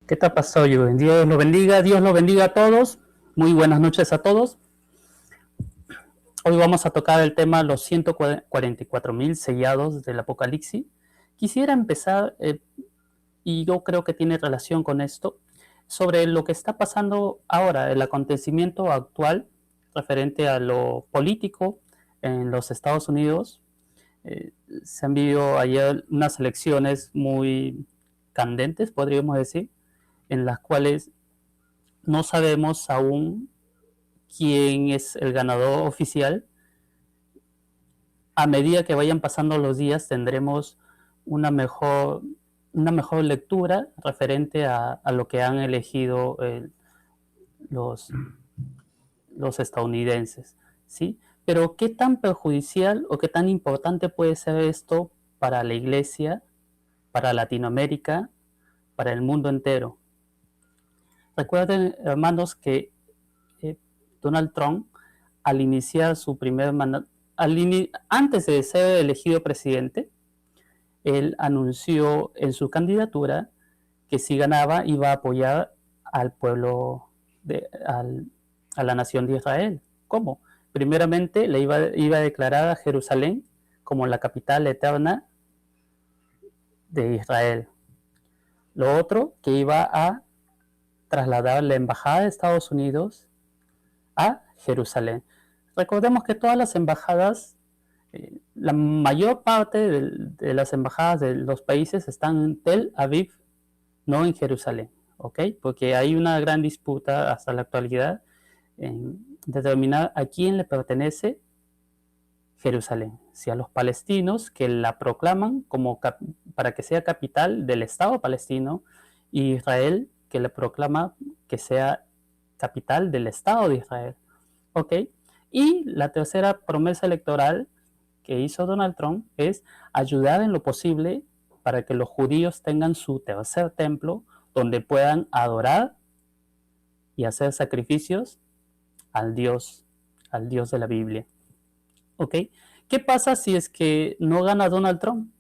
¿Qué te pasó, Jürgen? Dios lo bendiga a todos. Muy buenas noches a todos. Hoy vamos a tocar el tema los 144.000 sellados del Apocalipsis. Quisiera empezar, y yo creo que tiene relación con esto, sobre lo que está pasando ahora, el acontecimiento actual referente a lo político en los Estados Unidos. Se han vivido ayer unas elecciones muy candentes, podríamos decir, en las cuales no sabemos aún quién es el ganador oficial. A medida que vayan pasando los días tendremos una mejor, una mejor lectura referente a lo que han elegido los, los estadounidenses, ¿sí? Pero ¿qué tan perjudicial o qué tan importante puede ser esto para la iglesia, para Latinoamérica, para el mundo entero? Recuerden, hermanos, que Donald Trump, al iniciar su primer mandato, antes de ser elegido presidente, él anunció en su candidatura que si ganaba iba a apoyar al pueblo, a la nación de Israel. ¿Cómo? Primeramente le iba a declarar a Jerusalén como la capital eterna de Israel. Lo otro, que iba a trasladar la embajada de Estados Unidos a Jerusalén. Recordemos que todas las embajadas, la mayor parte de las embajadas de los países están en Tel Aviv, no en Jerusalén, ¿ok? Porque hay una gran disputa hasta la actualidad en determinar a quién le pertenece Jerusalén, si a los palestinos que la proclaman como para que sea capital del Estado palestino, y Israel que le proclama que sea capital del Estado de Israel. ¿Ok? Y la tercera promesa electoral que hizo Donald Trump es ayudar en lo posible para que los judíos tengan su tercer templo donde puedan adorar y hacer sacrificios al Dios de la Biblia. ¿Ok? ¿Qué pasa si es que no gana Donald Trump?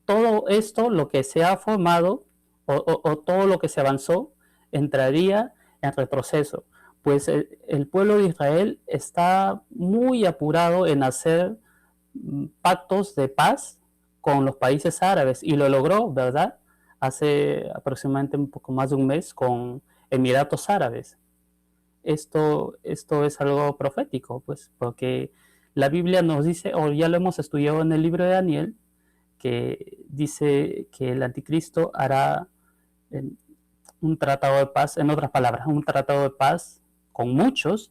Todo esto, lo que se ha formado o todo lo que se avanzó, entraría en retroceso, pues el pueblo de Israel está muy apurado en hacer pactos de paz con los países árabes y lo logró, ¿verdad? Hace aproximadamente un poco más de un mes con Emiratos Árabes. Esto es algo profético, pues, porque la Biblia nos dice, o ya lo hemos estudiado en el libro de Daniel, que dice que el anticristo hará un tratado de paz, en otras palabras, un tratado de paz con muchos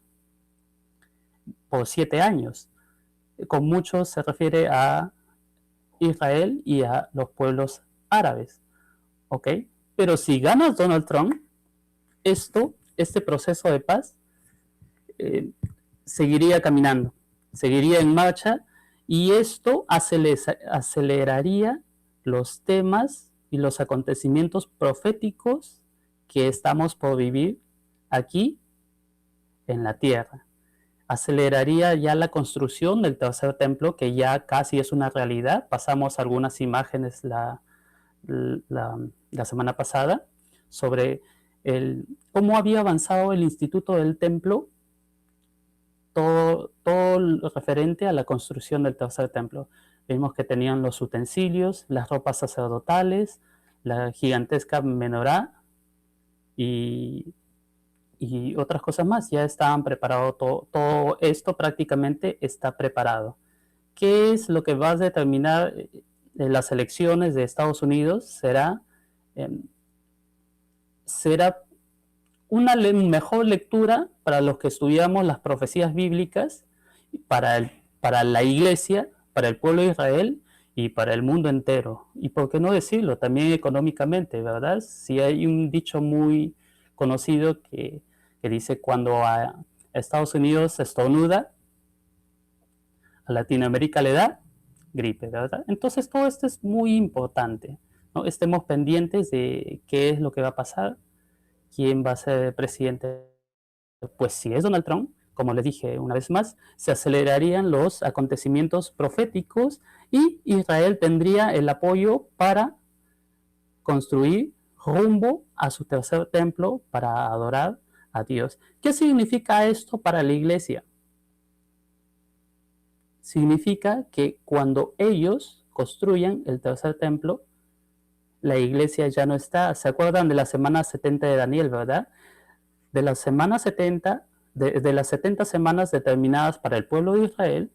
por 7 años. Con muchos se refiere a Israel y a los pueblos árabes, ¿ok? Pero si gana Donald Trump, este proceso de paz seguiría caminando, seguiría en marcha y esto aceleraría los temas y los acontecimientos proféticos que estamos por vivir aquí en la tierra. Aceleraría ya la construcción del tercer templo, que ya casi es una realidad. Pasamos algunas imágenes la semana pasada sobre cómo había avanzado el Instituto del Templo, todo lo referente a la construcción del tercer templo. Vimos que tenían los utensilios, las ropas sacerdotales, la gigantesca menorá y otras cosas más. Ya estaban preparados, todo esto prácticamente está preparado. ¿Qué es lo que va a determinar las elecciones de Estados Unidos? Será una mejor lectura para los que estudiamos las profecías bíblicas, para la iglesia, para el pueblo de Israel y para el mundo entero. Y por qué no decirlo, también económicamente, ¿verdad? Si hay un dicho muy conocido que dice cuando a Estados Unidos estornuda, a Latinoamérica le da gripe, ¿verdad? Entonces todo esto es muy importante, ¿no? Estemos pendientes de qué es lo que va a pasar, quién va a ser presidente. Pues si es Donald Trump, como les dije una vez más, se acelerarían los acontecimientos proféticos y Israel tendría el apoyo para construir rumbo a su tercer templo para adorar a Dios. ¿Qué significa esto para la iglesia? Significa que cuando ellos construyan el tercer templo, la iglesia ya no está. ¿Se acuerdan de la semana 70 de Daniel, verdad? De las semanas 70, de las 70 semanas determinadas para el pueblo de Israel,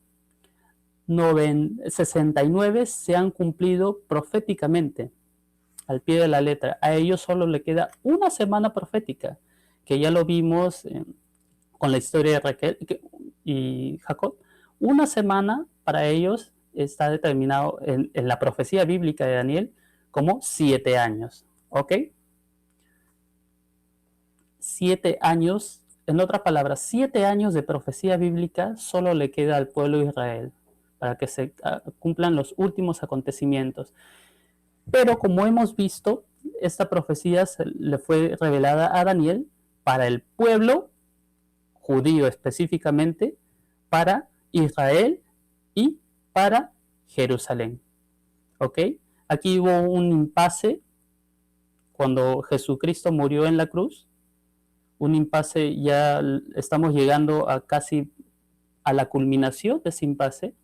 69 se han cumplido proféticamente, al pie de la letra. A ellos solo le queda una semana profética, que ya lo vimos con la historia de Raquel y Jacob. Una semana para ellos está determinado en la profecía bíblica de Daniel como 7 años. ¿Ok? 7 años, en otras palabras, 7 años de profecía bíblica solo le queda al pueblo de Israel para que se cumplan los últimos acontecimientos. Pero como hemos visto, esta profecía le fue revelada a Daniel para el pueblo judío específicamente, para Israel y para Jerusalén. ¿Ok? Aquí hubo un impasse cuando Jesucristo murió en la cruz. Un impasse, ya estamos llegando a casi a la culminación de ese impasse,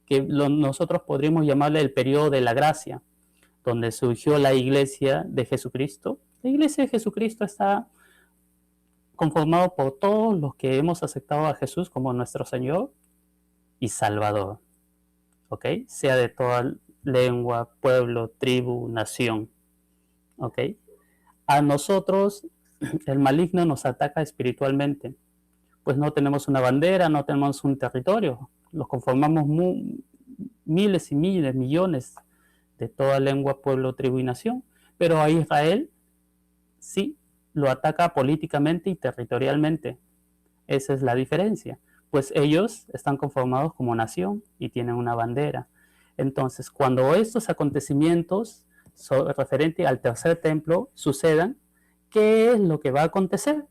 que nosotros podríamos llamarle el periodo de la gracia, donde surgió la iglesia de Jesucristo. La iglesia de Jesucristo está conformado por todos los que hemos aceptado a Jesús como nuestro Señor y Salvador, ¿ok? Sea de toda lengua, pueblo, tribu, nación, ¿ok? A nosotros el maligno nos ataca espiritualmente, pues no tenemos una bandera, no tenemos un territorio, los conformamos miles y miles, millones de toda lengua, pueblo, tribu y nación, pero a Israel sí lo ataca políticamente y territorialmente. Esa es la diferencia, pues ellos están conformados como nación y tienen una bandera. Entonces, cuando estos acontecimientos referentes al tercer templo sucedan, ¿qué es lo que va a acontecer?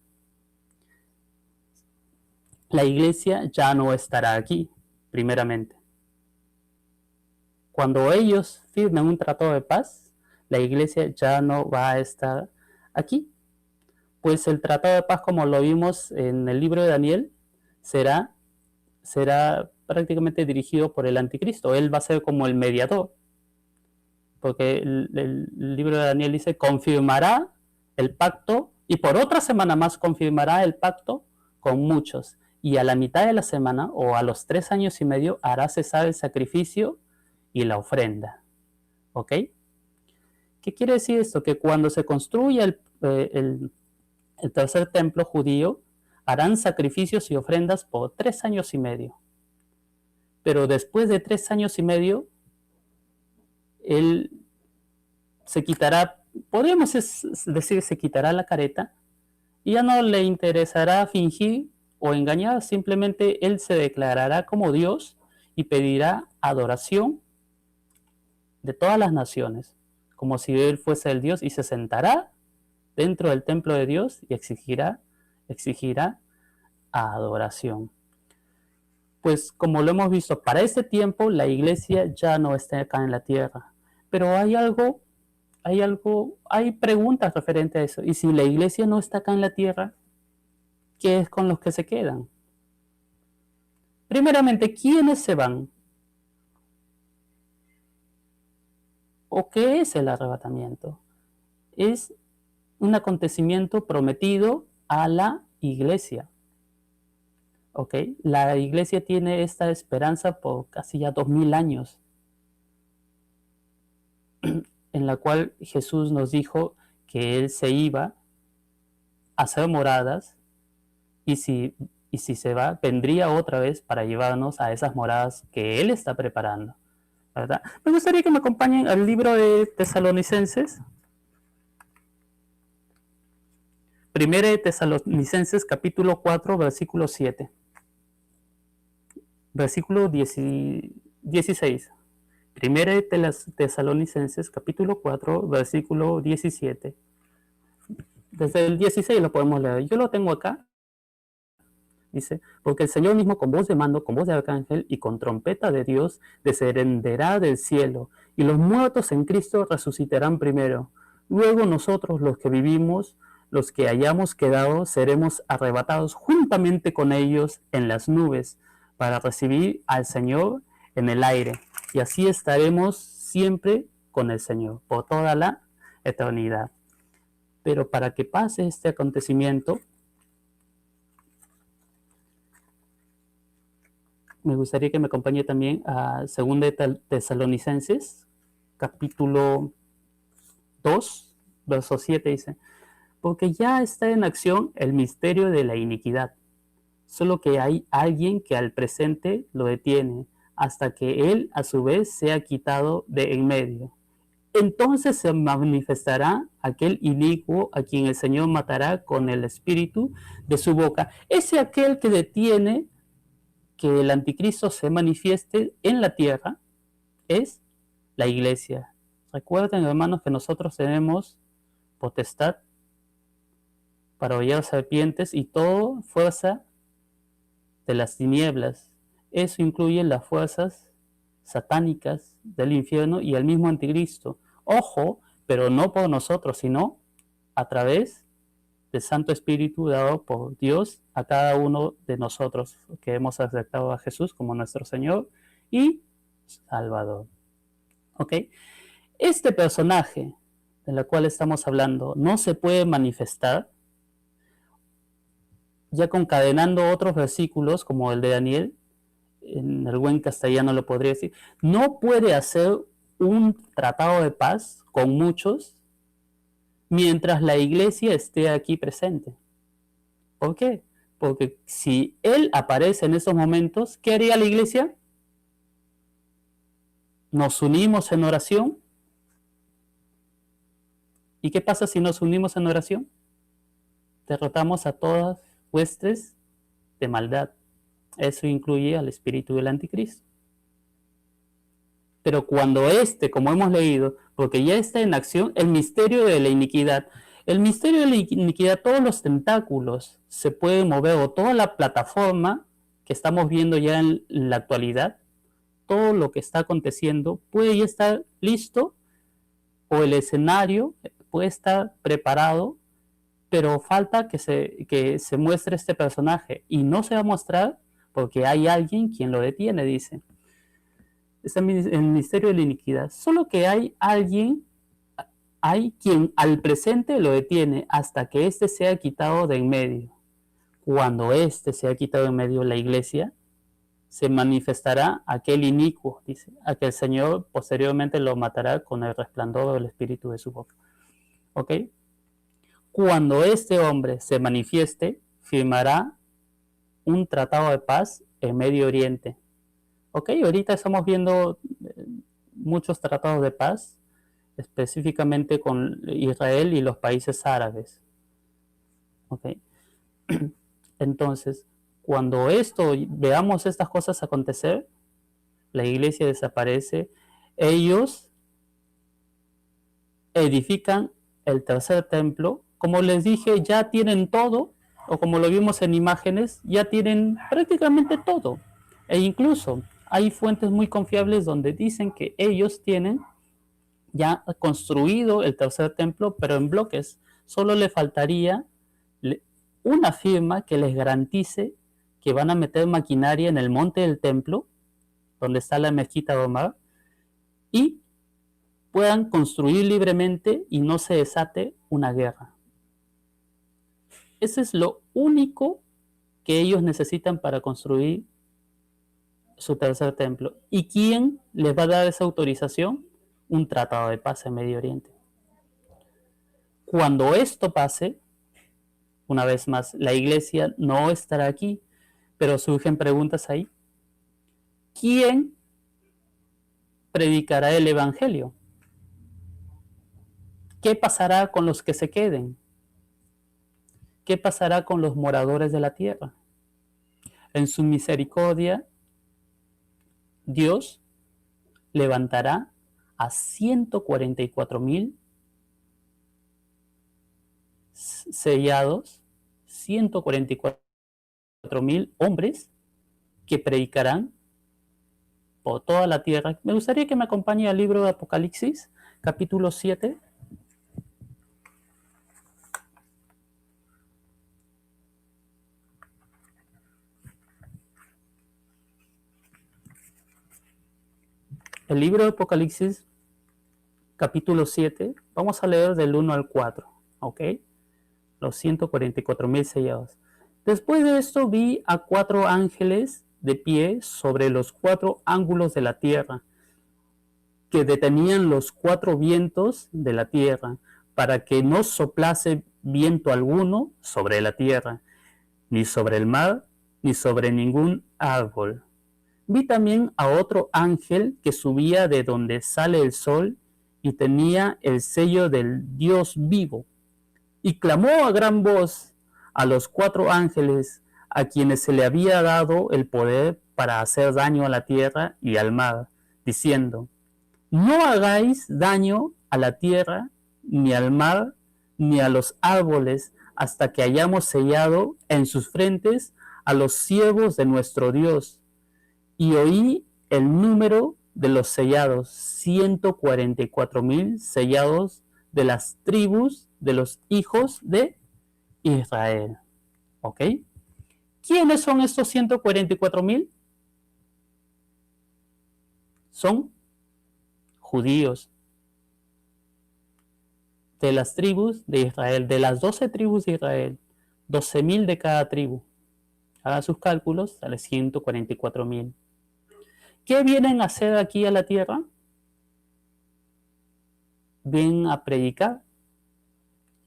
La iglesia ya no estará aquí, primeramente. Cuando ellos firmen un tratado de paz, la iglesia ya no va a estar aquí. Pues el tratado de paz, como lo vimos en el libro de Daniel, será prácticamente dirigido por el anticristo. Él va a ser como el mediador, porque el libro de Daniel dice, confirmará el pacto y por otra semana más confirmará el pacto con muchos. Y a la mitad de la semana o a los 3 años y medio hará cesar el sacrificio y la ofrenda. ¿Ok? ¿Qué quiere decir esto? Que cuando se construya el tercer templo judío, harán sacrificios y ofrendas por 3 años y medio. Pero después de 3 años y medio, él se quitará, podríamos decir, se quitará la careta y ya no le interesará fingir o engañar, simplemente él se declarará como Dios y pedirá adoración de todas las naciones, como si él fuese el Dios, y se sentará dentro del templo de Dios y exigirá adoración. Pues como lo hemos visto, para ese tiempo la iglesia ya no está acá en la tierra, pero hay preguntas referentes a eso. Y si la iglesia no está acá en la tierra, ¿qué es con los que se quedan? Primeramente, ¿quiénes se van? ¿O qué es el arrebatamiento? Es un acontecimiento prometido a la iglesia. ¿Ok? La iglesia tiene esta esperanza por casi ya 2000 años, en la cual Jesús nos dijo que Él se iba a hacer moradas y si se va, vendría otra vez para llevarnos a esas moradas que Él está preparando, ¿verdad? Me gustaría que me acompañen al libro de Tesalonicenses. Primera de Tesalonicenses, capítulo 4, versículo 7. Versículo 16. Primera de Tesalonicenses, capítulo 4, versículo 17. Desde el 16 lo podemos leer. Yo lo tengo acá. Dice, porque el Señor mismo con voz de mando, con voz de arcángel y con trompeta de Dios descenderá del cielo, y los muertos en Cristo resucitarán primero. Luego nosotros, los que vivimos, los que hayamos quedado, seremos arrebatados juntamente con ellos en las nubes para recibir al Señor en el aire. Y así estaremos siempre con el Señor por toda la eternidad. Pero para que pase este acontecimiento, me gustaría que me acompañe también a 2 de Tesalonicenses, capítulo 2, verso 7, dice: porque ya está en acción el misterio de la iniquidad, solo que hay alguien que al presente lo detiene, hasta que él a su vez sea quitado de en medio. Entonces se manifestará aquel inicuo a quien el Señor matará con el espíritu de su boca. Ese aquel que detiene que el anticristo se manifieste en la tierra es la iglesia. Recuerden, hermanos, que nosotros tenemos potestad para hollar serpientes y toda fuerza de las tinieblas. Eso incluye las fuerzas satánicas del infierno y el mismo anticristo. Ojo, pero no por nosotros, sino a través del Santo Espíritu dado por Dios a cada uno de nosotros que hemos aceptado a Jesús como nuestro Señor y Salvador. ¿Ok? Este personaje del cual estamos hablando no se puede manifestar, ya concadenando otros versículos como el de Daniel, en el buen castellano lo podría decir, no puede hacer un tratado de paz con muchos mientras la iglesia esté aquí presente. ¿Por qué? Porque si él aparece en esos momentos, ¿qué haría la iglesia? Nos unimos en oración. ¿Y qué pasa si nos unimos en oración? Derrotamos a todas huestes de maldad. Eso incluye al espíritu del anticristo. Pero cuando como hemos leído, porque ya está en acción el misterio de la iniquidad, el misterio de la iniquidad, todos los tentáculos se pueden mover, o toda la plataforma que estamos viendo ya en la actualidad, todo lo que está aconteciendo puede ya estar listo, o el escenario puede estar preparado, pero falta que se muestre este personaje, y no se va a mostrar porque hay alguien quien lo detiene, dice. Es el misterio de la iniquidad. Solo que hay quien al presente lo detiene hasta que éste sea quitado de en medio. Cuando éste sea quitado de en medio, la iglesia, se manifestará aquel inicuo, dice, a que el Señor posteriormente lo matará con el resplandor del espíritu de su boca. ¿Ok? Cuando este hombre se manifieste, firmará un tratado de paz en Medio Oriente. Ok, ahorita estamos viendo muchos tratados de paz, específicamente con Israel y los países árabes. Ok, entonces, cuando veamos estas cosas acontecer, la iglesia desaparece, ellos edifican el tercer templo, como les dije, ya tienen todo, o como lo vimos en imágenes, ya tienen prácticamente todo, e incluso hay fuentes muy confiables donde dicen que ellos tienen ya construido el tercer templo, pero en bloques. Solo le faltaría una firma que les garantice que van a meter maquinaria en el monte del templo, donde está la mezquita de Omar, y puedan construir libremente y no se desate una guerra. Ese es lo único que ellos necesitan para construir su tercer templo. ¿Y quién les va a dar esa autorización? Un tratado de paz en Medio Oriente. Cuando esto pase, una vez más, la iglesia no estará aquí, pero surgen preguntas ahí. ¿Quién predicará el evangelio? ¿Qué pasará con los que se queden? ¿Qué pasará con los moradores de la tierra? En su misericordia, Dios levantará a 144,000 sellados, 144,000 hombres que predicarán por toda la tierra. Me gustaría que me acompañe al libro de Apocalipsis, capítulo 7. El libro de Apocalipsis, capítulo 7, vamos a leer del 1 al 4, ¿ok? Los 144,000 sellados. Después de esto vi a 4 ángeles de pie sobre los 4 ángulos de la tierra, que detenían los 4 vientos de la tierra, para que no soplase viento alguno sobre la tierra, ni sobre el mar, ni sobre ningún árbol. Vi también a otro ángel que subía de donde sale el sol y tenía el sello del Dios vivo, y clamó a gran voz a los 4 ángeles a quienes se le había dado el poder para hacer daño a la tierra y al mar, diciendo: no hagáis daño a la tierra, ni al mar, ni a los árboles, hasta que hayamos sellado en sus frentes a los siervos de nuestro Dios. Y oí el número de los sellados, 144,000 sellados de las tribus de los hijos de Israel. ¿Ok? ¿Quiénes son estos 144,000? Son judíos de las tribus de Israel, de las 12 tribus de Israel, 12,000 de cada tribu. Hagan sus cálculos, sale 144,000. ¿Qué vienen a hacer aquí a la tierra? Vienen a predicar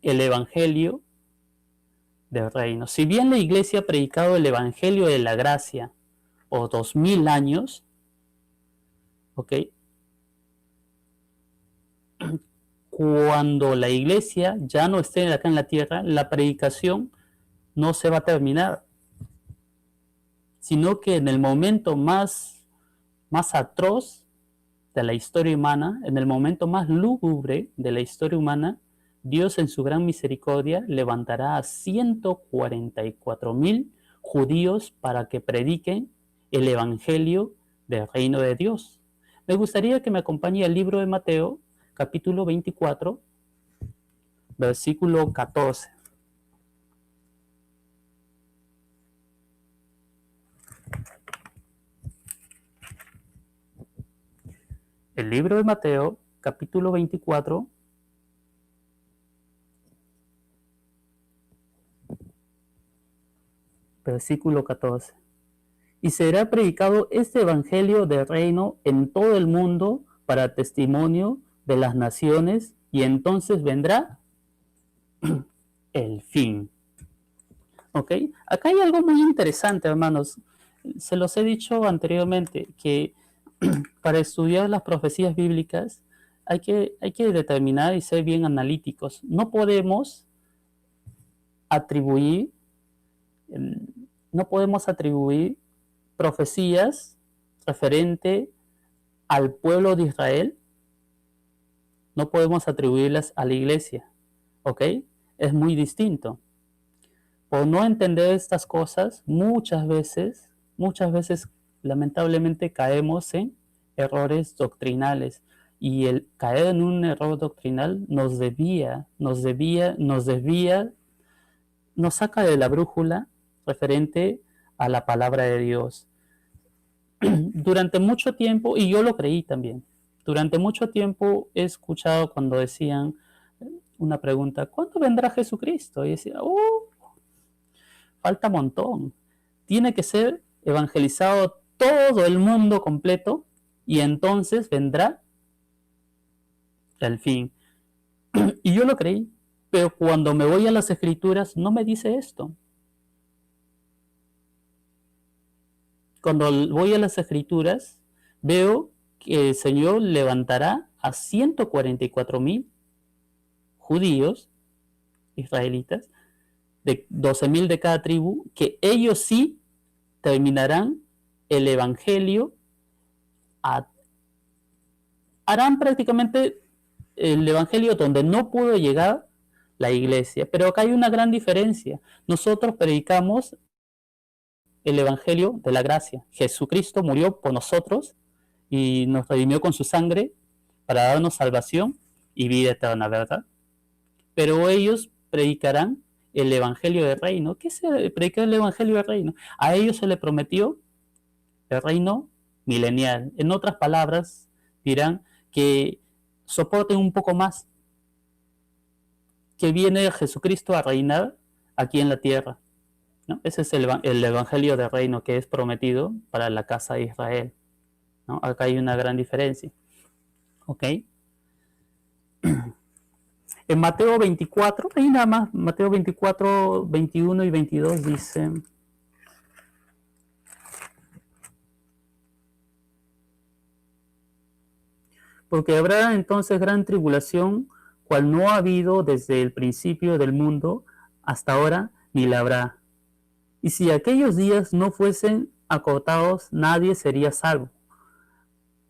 el evangelio del reino. Si bien la iglesia ha predicado el evangelio de la gracia por 2000 años, ¿ok? Cuando la iglesia ya no esté acá en la tierra, la predicación no se va a terminar, sino que en el momento más atroz de la historia humana, en el momento más lúgubre de la historia humana, Dios en su gran misericordia levantará a 144,000 judíos para que prediquen el evangelio del reino de Dios. Me gustaría que me acompañe al libro de Mateo, capítulo 24, versículo 14. El libro de Mateo, capítulo 24, versículo 14. Y será predicado este evangelio del reino en todo el mundo para testimonio de las naciones, y entonces vendrá el fin. ¿Ok? Acá hay algo muy interesante, hermanos. Se los he dicho anteriormente, que para estudiar las profecías bíblicas hay que determinar y ser bien analíticos. No podemos atribuir, profecías referente al pueblo de Israel, no podemos atribuirlas a la iglesia, ¿ok? Es muy distinto. Por no entender estas cosas, muchas veces, lamentablemente caemos en errores doctrinales. Y el caer en un error doctrinal nos saca de la brújula referente a la palabra de Dios. Durante mucho tiempo, y yo lo creí también, durante mucho tiempo he escuchado cuando decían una pregunta: ¿cuándo vendrá Jesucristo? Y decía: falta un montón. Tiene que ser evangelizado todo el mundo completo y entonces vendrá el fin. Y yo lo creí, pero cuando me voy a las escrituras no me dice esto. Cuando voy a las escrituras veo que el Señor levantará a 144,000 judíos israelitas, de 12,000 de cada tribu, que ellos sí terminarán el evangelio, harán prácticamente el evangelio donde no pudo llegar la iglesia. Pero acá hay una gran diferencia. Nosotros predicamos el evangelio de la gracia. Jesucristo murió por nosotros y nos redimió con su sangre para darnos salvación y vida eterna, ¿verdad? Pero ellos predicarán el evangelio del reino. ¿Qué es predicar el evangelio del reino? A ellos se les prometió el reino milenial. En otras palabras, dirán que soporten un poco más, que viene Jesucristo a reinar aquí en la tierra, ¿no? Ese es el evangelio del reino que es prometido para la casa de Israel, ¿no? Acá hay una gran diferencia. ¿Ok? En Mateo 24, ahí nada más, Mateo 24, 21 y 22 dice: porque habrá entonces gran tribulación, cual no ha habido desde el principio del mundo hasta ahora, ni la habrá. Y si aquellos días no fuesen acortados, nadie sería salvo.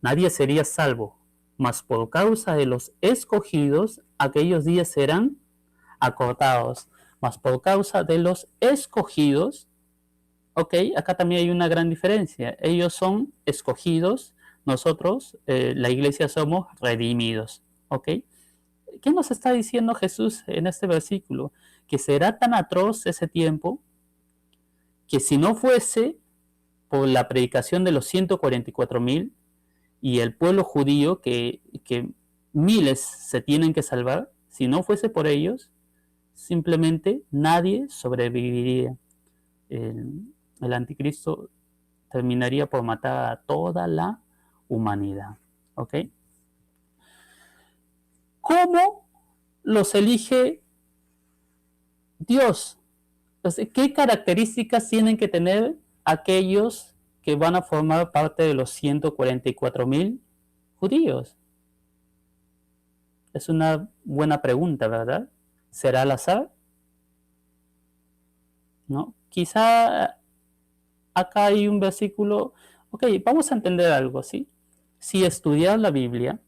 Nadie sería salvo, mas por causa de los escogidos, aquellos días serán acortados. Mas por causa de los escogidos, ok, acá también hay una gran diferencia. Ellos son escogidos, nosotros, la iglesia, somos redimidos, ok. ¿Qué nos está diciendo Jesús en este versículo? Que será tan atroz ese tiempo que si no fuese por la predicación de los 144,000 y el pueblo judío, que miles se tienen que salvar, si no fuese por ellos, simplemente nadie sobreviviría. El anticristo terminaría por matar a toda la humanidad. ¿Ok? ¿Cómo los elige Dios? Entonces, ¿qué características tienen que tener aquellos que van a formar parte de los 144,000 judíos? Es una buena pregunta, ¿verdad? ¿Será al azar? ¿No? Quizá acá hay un versículo. Ok, vamos a entender algo, ¿sí? Si estudiar la Biblia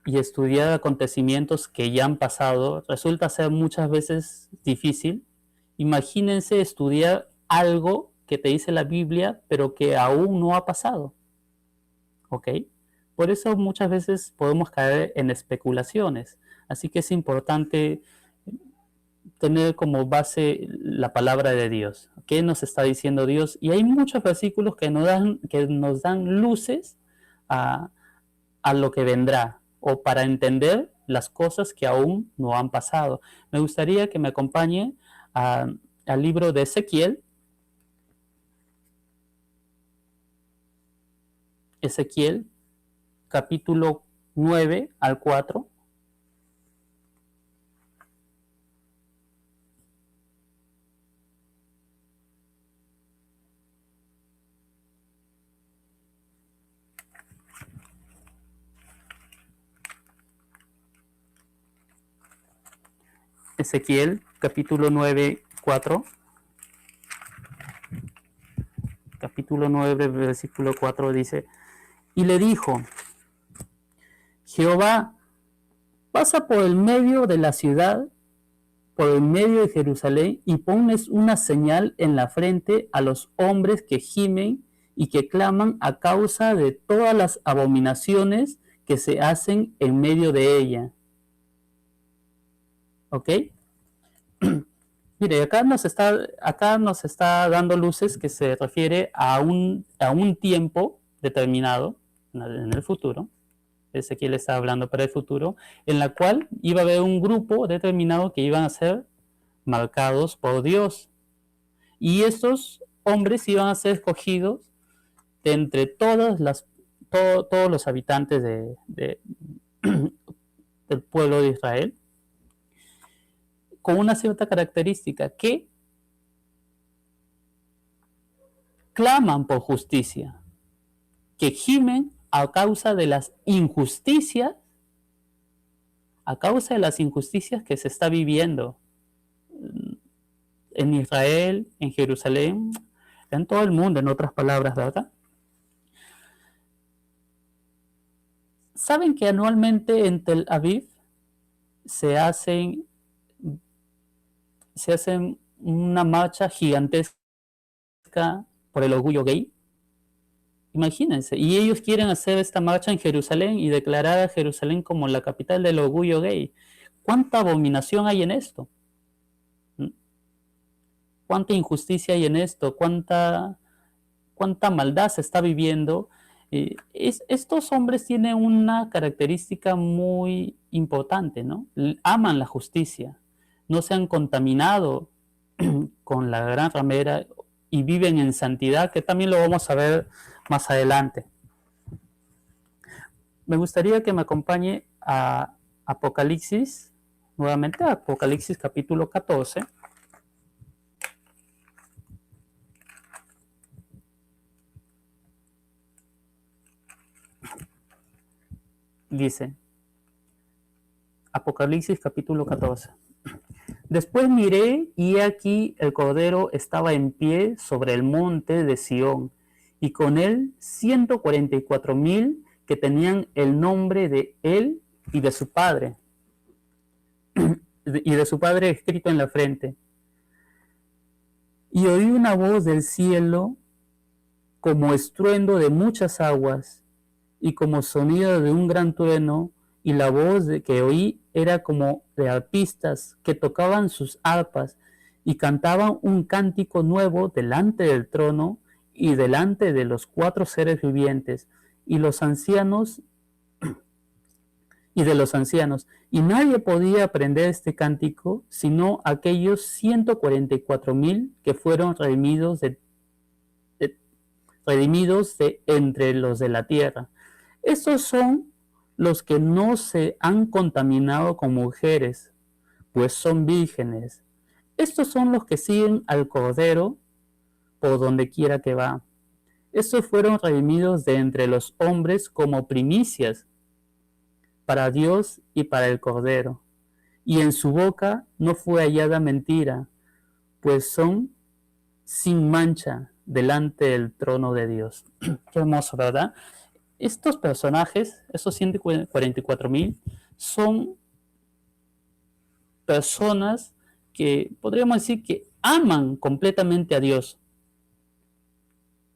y estudiar acontecimientos que ya han pasado resulta ser muchas veces difícil, imagínense estudiar algo que te dice la Biblia, pero que aún no ha pasado. ¿Ok? Por eso muchas veces podemos caer en especulaciones. Así que es importante tener como base la palabra de Dios. ¿Qué nos está diciendo Dios? Y hay muchos versículos que nos dan luces a lo que vendrá, o para entender las cosas que aún no han pasado. Me gustaría que me acompañe al libro de Ezequiel. Ezequiel, capítulo 9 al 4. Ezequiel, capítulo 9, 4. Capítulo 9, versículo 4 dice: y le dijo Jehová, pasa por el medio de la ciudad, por el medio de Jerusalén, y pones una señal en la frente a los hombres que gimen y que claman a causa de todas las abominaciones que se hacen en medio de ella. ¿Ok? Mire, acá nos está dando luces que se refiere a un tiempo determinado en el futuro. Ezequiel está hablando para el futuro, en la cual iba a haber un grupo determinado que iban a ser marcados por Dios. Y estos hombres iban a ser escogidos de entre todos los habitantes del pueblo de Israel, con una cierta característica, que claman por justicia, que gimen a causa de las injusticias, que se está viviendo en Israel, en Jerusalén, en todo el mundo, en otras palabras, ¿verdad? ¿Saben que anualmente en Tel Aviv se hacen una marcha gigantesca por el orgullo gay? Imagínense, y ellos quieren hacer esta marcha en Jerusalén y declarar a Jerusalén como la capital del orgullo gay. ¿Cuánta abominación hay en esto? ¿Cuánta injusticia hay en esto? ¿Cuánta maldad se está viviendo estos hombres tienen una característica muy importante, ¿no? Aman la justicia, no se han contaminado con la gran ramera y viven en santidad, que también lo vamos a ver más adelante. Me gustaría que me acompañe a Apocalipsis, nuevamente a Apocalipsis capítulo 14. Dice, Apocalipsis capítulo 14. Después miré y aquí el Cordero estaba en pie sobre el monte de Sión y con él 144,000 que tenían el nombre de él y de su padre escrito en la frente. Y oí una voz del cielo como estruendo de muchas aguas y como sonido de un gran trueno, y la voz que oí era como de arpistas que tocaban sus arpas y cantaban un cántico nuevo delante del trono y delante de los 4 seres vivientes y los ancianos y nadie podía aprender este cántico sino aquellos 144,000 que fueron redimidos de entre los de la tierra. Estos son los que no se han contaminado con mujeres, pues son vírgenes. Estos son los que siguen al Cordero por donde quiera que va. Estos fueron redimidos de entre los hombres como primicias para Dios y para el Cordero. Y en su boca no fue hallada mentira, pues son sin mancha delante del trono de Dios. Qué hermoso, ¿verdad? Estos personajes, esos 144,000, son personas que podríamos decir que aman completamente a Dios.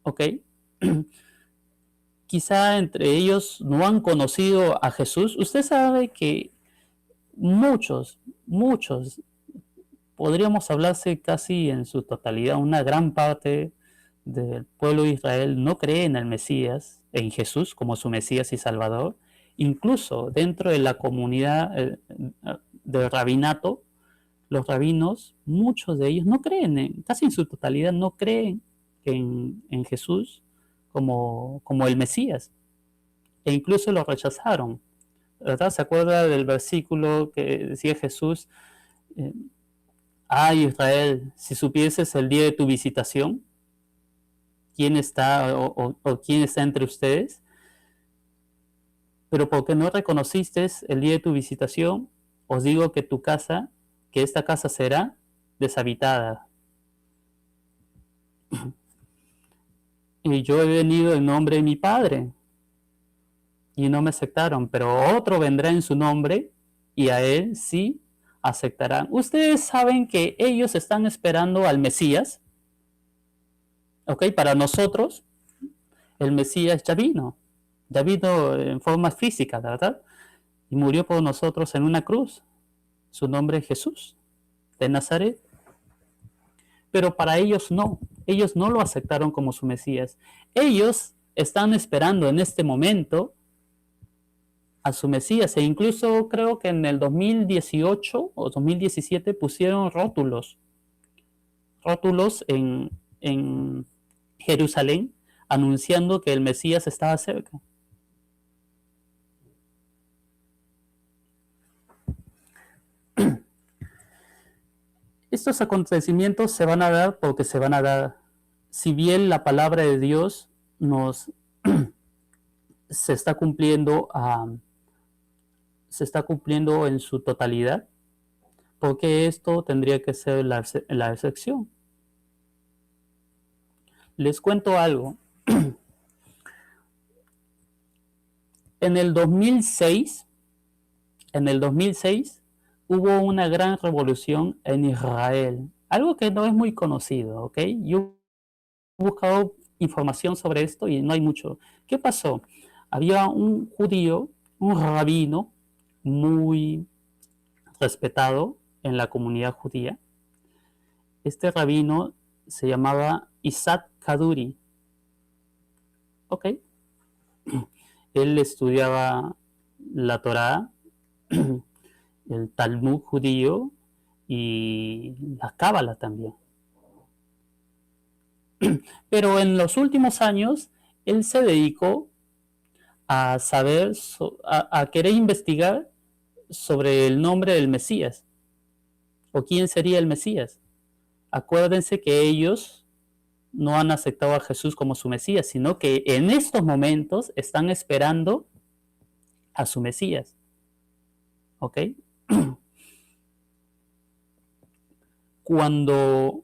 ¿Ok? Quizá entre ellos no han conocido a Jesús. Usted sabe que muchos, podríamos hablarse casi en su totalidad, una gran parte del pueblo de Israel no cree en el Mesías, en Jesús como su Mesías y Salvador. Incluso dentro de la comunidad del rabinato, los rabinos, muchos de ellos no creen, casi en su totalidad no creen en Jesús como el Mesías. E incluso lo rechazaron. ¿Verdad? ¿Se acuerda del versículo que decía Jesús? Ay, Israel, si supieses el día de tu visitación, quién está o quién está entre ustedes, pero porque no reconociste el día de tu visitación, os digo que que esta casa será deshabitada. Y yo he venido en nombre de mi Padre, y no me aceptaron, pero otro vendrá en su nombre, y a él sí aceptarán. Ustedes saben que ellos están esperando al Mesías, ¿ok? Para nosotros, el Mesías ya vino en forma física, ¿verdad? Y murió por nosotros en una cruz. Su nombre es Jesús, de Nazaret. Pero para ellos no lo aceptaron como su Mesías. Ellos están esperando en este momento a su Mesías, e incluso creo que en el 2018 o 2017 pusieron rótulos en Jerusalén, anunciando que el Mesías estaba cerca. Estos acontecimientos se van a dar porque se van a dar. Si bien la palabra de Dios se está cumpliendo en su totalidad, porque esto tendría que ser la excepción. Les cuento algo. En el 2006 hubo una gran revolución en Israel, algo que no es muy conocido, ¿ok? Yo he buscado información sobre esto y no hay mucho. ¿Qué pasó? Había un judío, un rabino muy respetado en la comunidad judía. Este rabino se llamaba Isaac Kaduri, ¿ok? Él estudiaba la Torá, el Talmud judío y la Cábala también. Pero en los últimos años, él se dedicó a saber, a querer investigar sobre el nombre del Mesías o quién sería el Mesías. Acuérdense que ellos no han aceptado a Jesús como su Mesías, sino que en estos momentos están esperando a su Mesías. ¿Ok? Cuando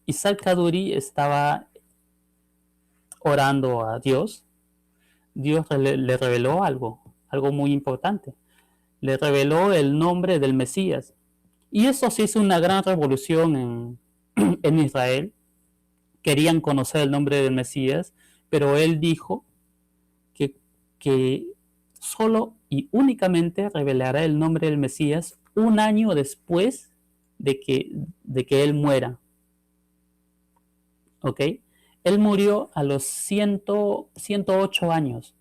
Isaac Kaduri estaba orando a Dios, Dios le reveló algo muy importante. Le reveló el nombre del Mesías. Y eso sí hizo una gran revolución en Israel. Querían conocer el nombre del Mesías, pero él dijo que solo y únicamente revelará el nombre del Mesías un año después de que él muera. ¿Ok? Él murió a los 108 años.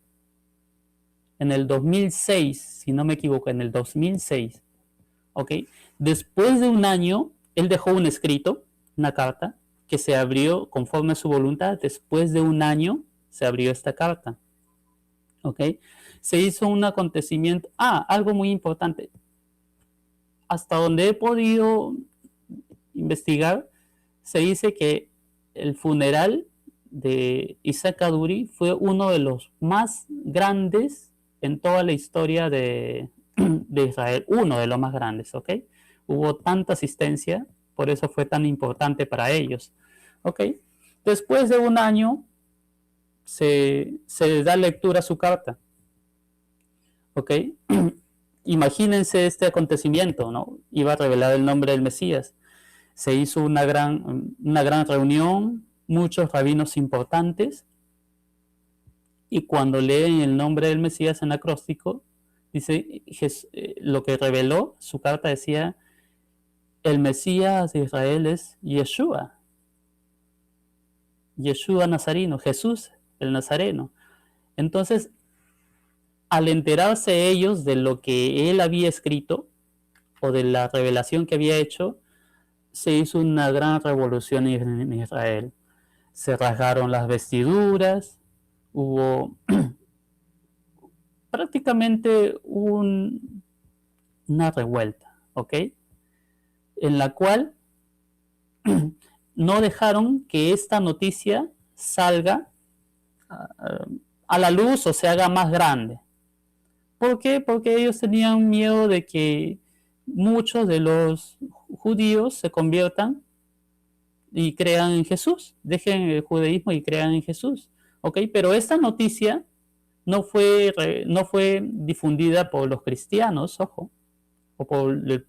En el 2006, si no me equivoco, en el 2006. ¿Ok? Después de un año, él dejó un escrito, una carta, que se abrió conforme a su voluntad. Después de un año, se abrió esta carta. ¿Ok? Se hizo un acontecimiento. Algo muy importante. Hasta donde he podido investigar, se dice que el funeral de Isaac Kaduri fue uno de los más grandes en toda la historia de Israel. Uno de los más grandes, ¿ok? Hubo tanta asistencia, por eso fue tan importante para ellos, ¿ok? Después de un año, se da lectura a su carta, ¿ok? Imagínense este acontecimiento, ¿no? Iba a revelar el nombre del Mesías. Se hizo una gran reunión, muchos rabinos importantes, y cuando leen el nombre del Mesías en acróstico, dice, lo que reveló, su carta decía, el Mesías de Israel es Yeshua Nazareno, Jesús el Nazareno. Entonces, al enterarse ellos de lo que él había escrito, o de la revelación que había hecho, se hizo una gran revolución en Israel. Se rasgaron las vestiduras, hubo prácticamente una revuelta, ¿ok? En la cual no dejaron que esta noticia salga a la luz o se haga más grande. ¿Por qué? Porque ellos tenían miedo de que muchos de los judíos se conviertan y crean en Jesús, dejen el judaísmo y crean en Jesús, ¿ok? Pero esta noticia no fue difundida por los cristianos, ojo, o por el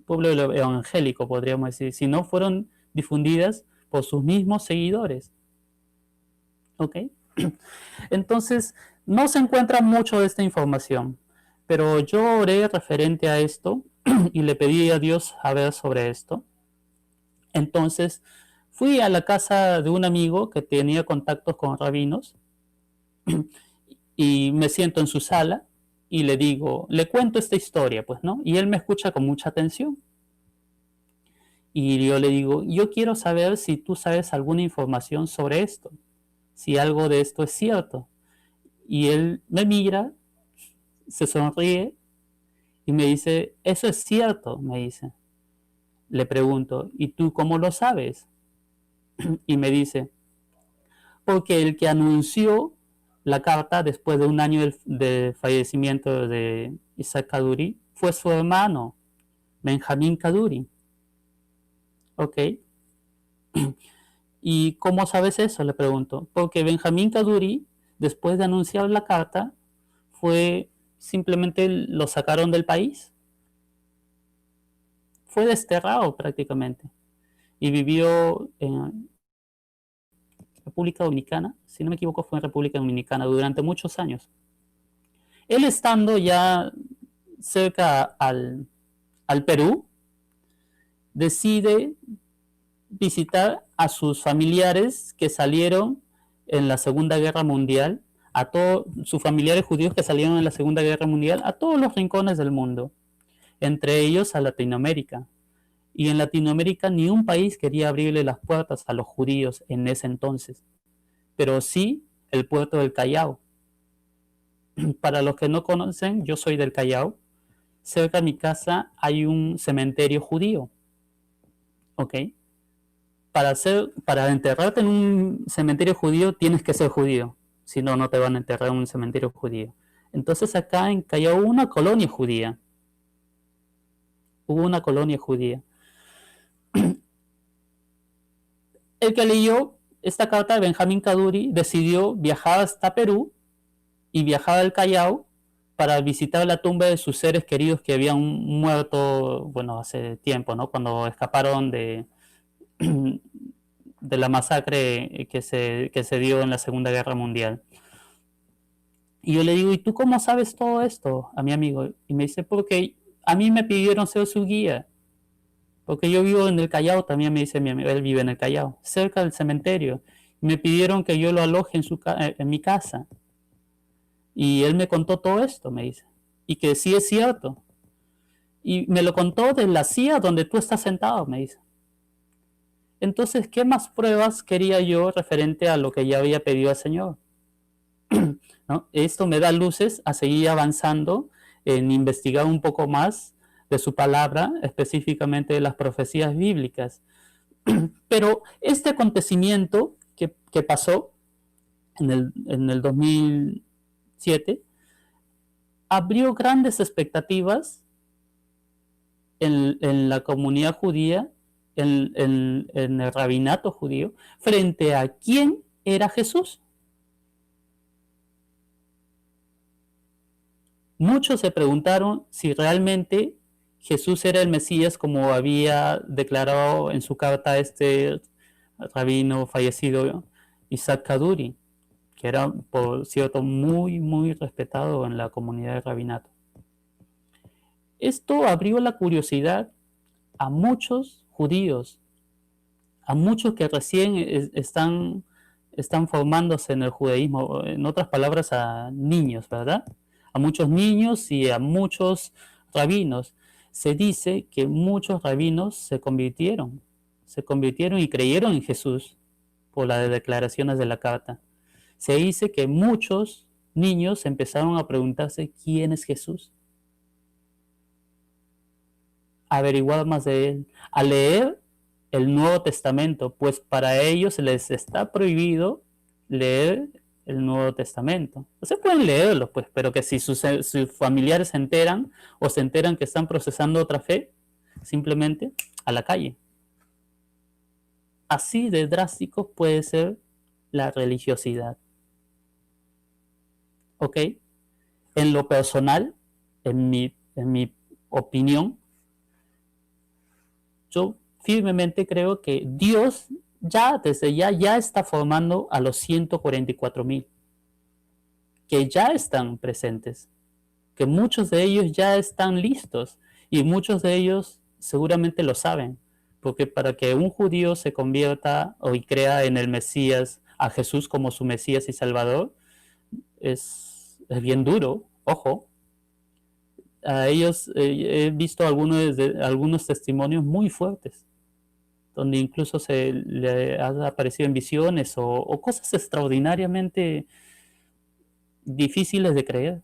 pueblo evangélico, podríamos decir, sino fueron difundidas por sus mismos seguidores, ¿ok? Entonces, no se encuentra mucho de esta información, pero yo oré referente a esto y le pedí a Dios a ver sobre esto. Entonces, fui a la casa de un amigo que tenía contactos con rabinos y me siento en su sala y le digo, le cuento esta historia, pues, ¿no? Y él me escucha con mucha atención. Y yo le digo, yo quiero saber si tú sabes alguna información sobre esto, si algo de esto es cierto. Y él me mira, se sonríe y me dice, eso es cierto, me dice. Le pregunto, ¿y tú cómo lo sabes? Y me dice, porque el que anunció la carta después de un año del fallecimiento de Isaac Kaduri fue su hermano, Benjamín Kaduri. ¿Ok? ¿Y cómo sabes eso? Le pregunto. Porque Benjamín Kaduri, después de anunciar la carta, simplemente lo sacaron del país. Fue desterrado prácticamente. Y vivió en República Dominicana, si no me equivoco fue en República Dominicana durante muchos años. Él estando ya cerca al Perú, decide visitar a sus familiares que salieron en la Segunda Guerra Mundial a todos sus familiares judíos que salieron en la Segunda Guerra Mundial, a todos los rincones del mundo, entre ellos a Latinoamérica. Y en Latinoamérica ni un país quería abrirle las puertas a los judíos en ese entonces, pero sí el puerto del Callao. Para los que no conocen, yo soy del Callao. Cerca de mi casa hay un cementerio judío, ¿ok? Para enterrarte en un cementerio judío tienes que ser judío, si no, no te van a enterrar en un cementerio judío. Entonces acá en Callao hubo una colonia judía. Hubo una colonia judía. El que leyó esta carta de Benjamín Kaduri decidió viajar hasta Perú y viajar al Callao para visitar la tumba de sus seres queridos que habían muerto, bueno, hace tiempo, ¿no? Cuando escaparon de la masacre que se dio en la Segunda Guerra Mundial. Y yo le digo, ¿y tú cómo sabes todo esto? A mi amigo. Y me dice, porque a mí me pidieron ser su guía. Porque yo vivo en el Callao, también me dice mi amigo, él vive en el Callao, cerca del cementerio. Me pidieron que yo lo aloje en mi casa. Y él me contó todo esto, me dice. Y que sí es cierto. Y me lo contó de la silla donde tú estás sentado, me dice. Entonces, ¿qué más pruebas quería yo referente a lo que ya había pedido al Señor? ¿No? Esto me da luces a seguir avanzando en investigar un poco más de su palabra, específicamente de las profecías bíblicas. Pero este acontecimiento que pasó en el 2007 abrió grandes expectativas en la comunidad judía, en el rabinato judío, frente a quién era Jesús. Muchos se preguntaron si realmente Jesús era el Mesías, como había declarado en su carta este rabino fallecido Isaac Kaduri, que era, por cierto, muy, muy respetado en la comunidad de rabinato. Esto abrió la curiosidad a muchos judíos, a muchos que recién están formándose en el judaísmo, en otras palabras, a niños, ¿verdad? A muchos niños y a muchos rabinos. Se dice que muchos rabinos se convirtieron y creyeron en Jesús por las declaraciones de la carta. Se dice que muchos niños empezaron a preguntarse quién es Jesús, a averiguar más de él, a leer el Nuevo Testamento, pues para ellos les está prohibido leer el Nuevo Testamento. No se pueden leerlo, pues, pero que si sus familiares se enteran o se enteran que están procesando otra fe, simplemente a la calle. Así de drástico puede ser la religiosidad. ¿Ok? En lo personal, en mi opinión, yo firmemente creo que Dios desde ya está formando a los 144,000, que ya están presentes, que muchos de ellos ya están listos y muchos de ellos seguramente lo saben, porque para que un judío se convierta y crea en el Mesías, a Jesús como su Mesías y Salvador, es bien duro, ojo. A ellos he visto algunos testimonios muy fuertes, donde incluso se le ha aparecido en visiones o cosas extraordinariamente difíciles de creer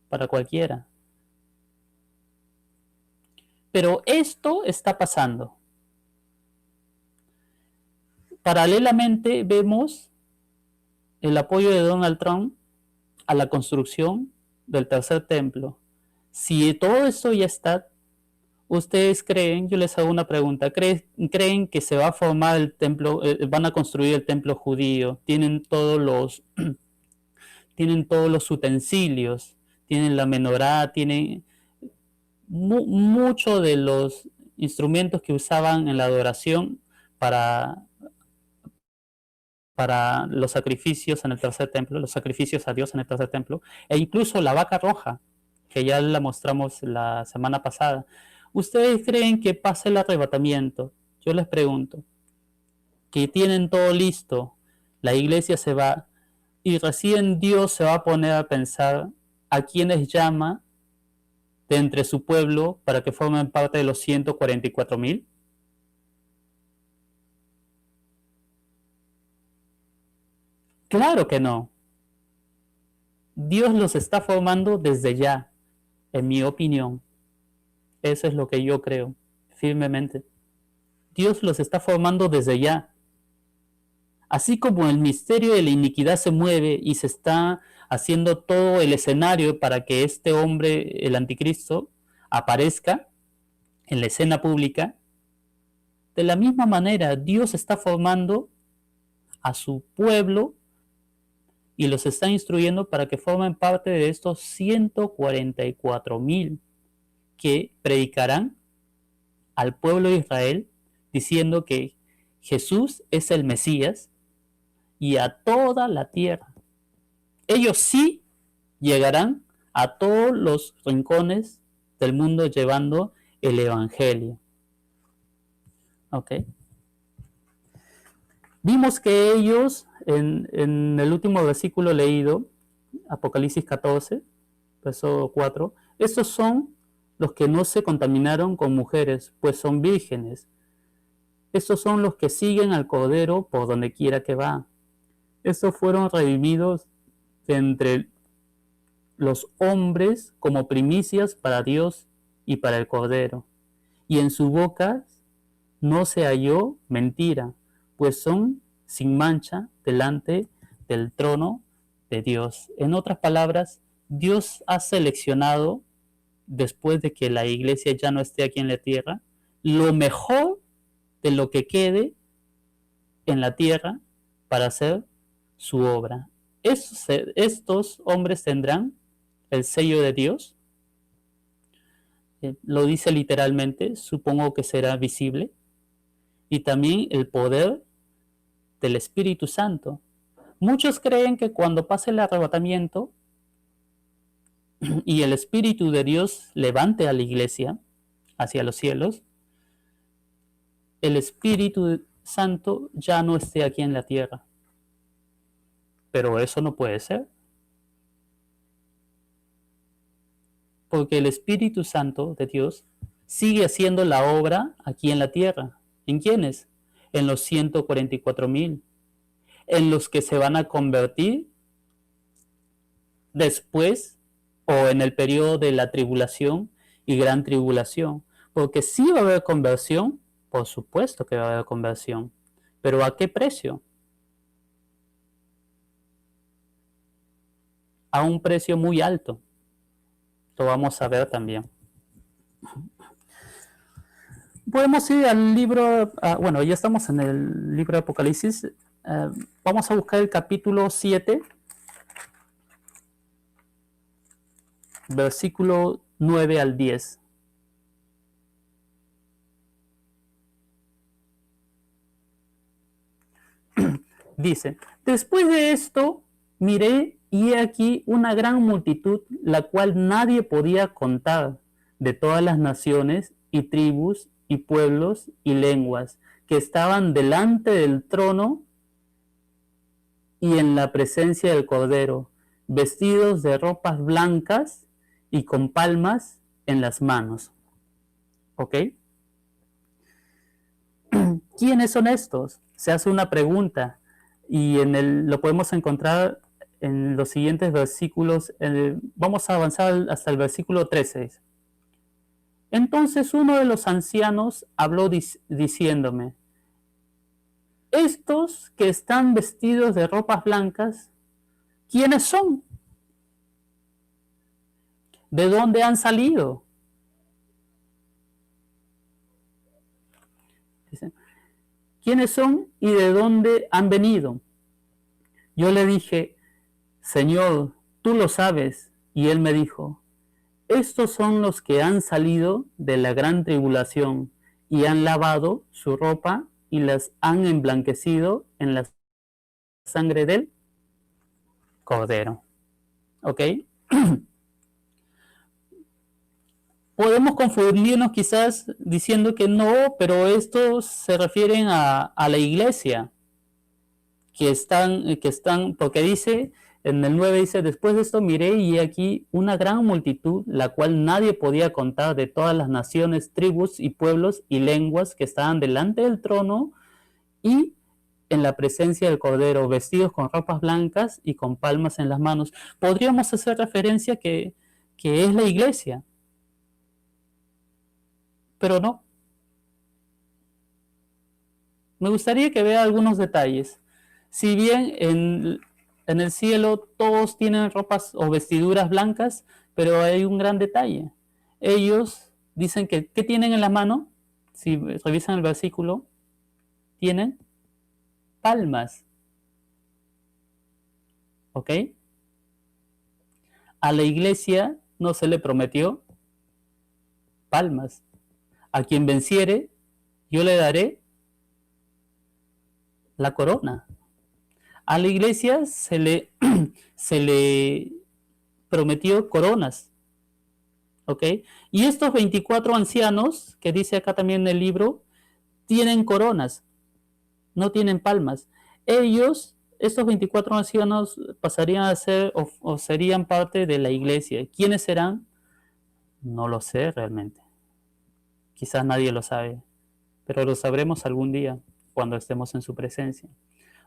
para cualquiera. Pero esto está pasando. Paralelamente vemos el apoyo de Donald Trump a la construcción del tercer templo. Si todo esto ya está, ¿ustedes creen, yo les hago una pregunta, creen que se va a formar el templo, van a construir el templo judío? Tienen todos los utensilios, tienen la menorá, tienen mucho de los instrumentos que usaban en la adoración para los sacrificios en el tercer templo, los sacrificios a Dios en el tercer templo, e incluso la vaca roja, que ya la mostramos la semana pasada. ¿Ustedes creen que pasa el arrebatamiento? Yo les pregunto, que tienen todo listo, la iglesia se va, y recién Dios se va a poner a pensar a quienes llama de entre su pueblo para que formen parte de los 144,000. Claro que no. Dios los está formando desde ya, en mi opinión. Eso es lo que yo creo, firmemente. Dios los está formando desde ya. Así como el misterio de la iniquidad se mueve y se está haciendo todo el escenario para que este hombre, el anticristo, aparezca en la escena pública, de la misma manera Dios está formando a su pueblo y los está instruyendo para que formen parte de estos 144,000 que predicarán al pueblo de Israel diciendo que Jesús es el Mesías y a toda la tierra. Ellos sí llegarán a todos los rincones del mundo llevando el Evangelio. ¿Ok? Vimos que ellos, en el último versículo leído, Apocalipsis 14, verso 4, estos son los que no se contaminaron con mujeres, pues son vírgenes. Estos son los que siguen al Cordero por donde quiera que va. Estos fueron redimidos de entre los hombres como primicias para Dios y para el Cordero. Y en su boca no se halló mentira, pues son sin mancha delante del trono de Dios. En otras palabras, Dios ha seleccionado, después de que la iglesia ya no esté aquí en la tierra, lo mejor de lo que quede en la tierra para hacer su obra. Estos hombres tendrán el sello de Dios. Lo dice literalmente, supongo que será visible. Y también el poder del Espíritu Santo. Muchos creen que cuando pase el arrebatamiento y el Espíritu de Dios levante a la iglesia hacia los cielos, el Espíritu Santo ya no esté aquí en la tierra. Pero eso no puede ser. Porque el Espíritu Santo de Dios sigue haciendo la obra aquí en la tierra. ¿En quiénes? En los 144,000. En los que se van a convertir después o en el periodo de la tribulación y gran tribulación. Porque sí va a haber conversión, por supuesto que va a haber conversión. Pero ¿a qué precio? A un precio muy alto. Lo vamos a ver también. Podemos ir al libro, bueno, ya estamos en el libro de Apocalipsis. Vamos a buscar el capítulo 7, versículo 9 al 10. Dice, después de esto miré y he aquí una gran multitud, la cual nadie podía contar, de todas las naciones y tribus y pueblos y lenguas, que estaban delante del trono y en la presencia del Cordero, vestidos de ropas blancas y con palmas en las manos. ¿Ok? ¿Quiénes son estos? Se hace una pregunta y lo podemos encontrar en los siguientes versículos. Vamos a avanzar hasta el versículo 13. Entonces uno de los ancianos habló diciéndome, estos que están vestidos de ropas blancas, ¿quiénes son? ¿De dónde han salido? Dicen, ¿quiénes son y de dónde han venido? Yo le dije, Señor, tú lo sabes. Y él me dijo, estos son los que han salido de la gran tribulación y han lavado su ropa y las han emblanquecido en la sangre del Cordero. ¿Ok? Podemos confundirnos quizás diciendo que no, pero estos se refieren a la iglesia. porque dice, en el 9 dice, después de esto miré y aquí una gran multitud, la cual nadie podía contar, de todas las naciones, tribus y pueblos y lenguas que estaban delante del trono y en la presencia del Cordero, vestidos con ropas blancas y con palmas en las manos. Podríamos hacer referencia que es la iglesia, pero no. Me gustaría que vea algunos detalles. Si bien en el cielo todos tienen ropas o vestiduras blancas, pero hay un gran detalle. Ellos dicen que, ¿qué tienen en la mano? Si revisan el versículo, tienen palmas. ¿Ok? A la iglesia no se le prometió palmas. A quien venciere, yo le daré la corona. A la iglesia se le prometió coronas. ¿Ok? Y estos 24 ancianos, que dice acá también en el libro, tienen coronas, no tienen palmas. Ellos, estos 24 ancianos, pasarían a ser o serían parte de la iglesia. ¿Quiénes serán? No lo sé realmente. Quizás nadie lo sabe, pero lo sabremos algún día cuando estemos en su presencia.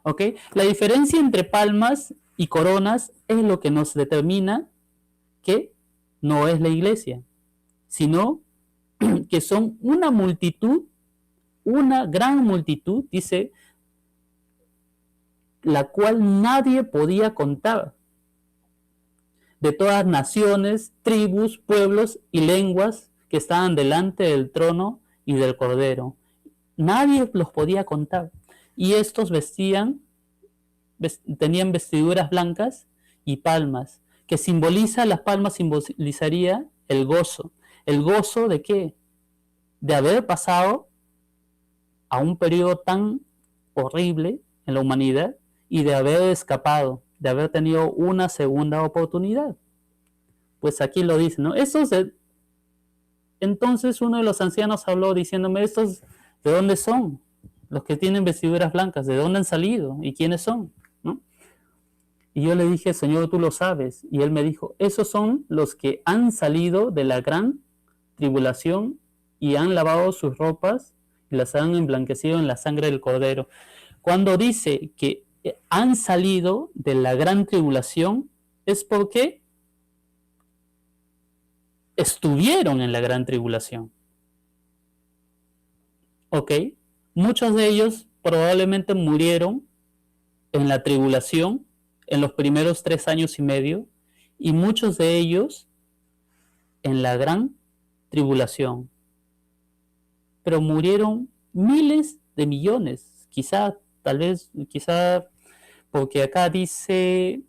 ¿Ok? La diferencia entre palmas y coronas es lo que nos determina que no es la iglesia, sino que son una multitud, una gran multitud, dice, la cual nadie podía contar, de todas naciones, tribus, pueblos y lenguas que estaban delante del trono y del Cordero. Nadie los podía contar. Y estos tenían vestiduras blancas y palmas, que simboliza, las palmas simbolizaría el gozo. ¿El gozo de qué? De haber pasado a un periodo tan horrible en la humanidad y de haber escapado, de haber tenido una segunda oportunidad. Pues aquí lo dice, ¿no? Entonces uno de los ancianos habló diciéndome, ¿estos de dónde son? Los que tienen vestiduras blancas, ¿de dónde han salido? ¿Y quiénes son? ¿No? Y yo le dije, Señor, tú lo sabes. Y él me dijo, esos son los que han salido de la gran tribulación y han lavado sus ropas y las han emblanquecido en la sangre del Cordero. Cuando dice que han salido de la gran tribulación, es porque estuvieron en la gran tribulación. ¿Ok? Muchos de ellos probablemente murieron en la tribulación en los primeros 3 años y medio y muchos de ellos en la gran tribulación. Pero murieron miles de millones, quizá, tal vez, quizá, porque acá dice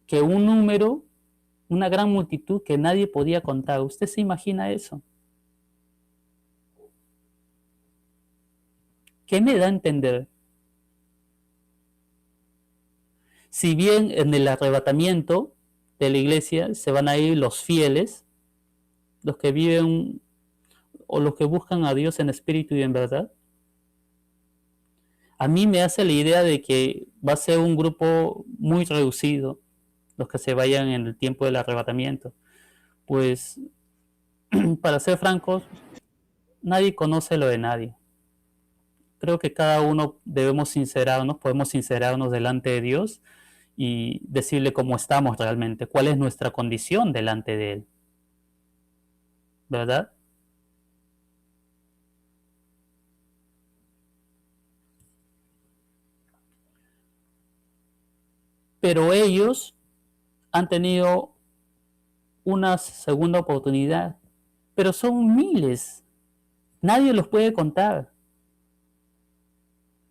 que un número, una gran multitud que nadie podía contar. ¿Usted se imagina eso? ¿Qué me da a entender? Si bien en el arrebatamiento de la iglesia se van a ir los fieles, los que viven o los que buscan a Dios en espíritu y en verdad, a mí me hace la idea de que va a ser un grupo muy reducido los que se vayan en el tiempo del arrebatamiento. Pues, para ser francos, nadie conoce lo de nadie. Creo que cada uno debemos sincerarnos, podemos sincerarnos delante de Dios y decirle cómo estamos realmente, cuál es nuestra condición delante de Él. ¿Verdad? Pero ellos han tenido una segunda oportunidad, pero son miles, nadie los puede contar.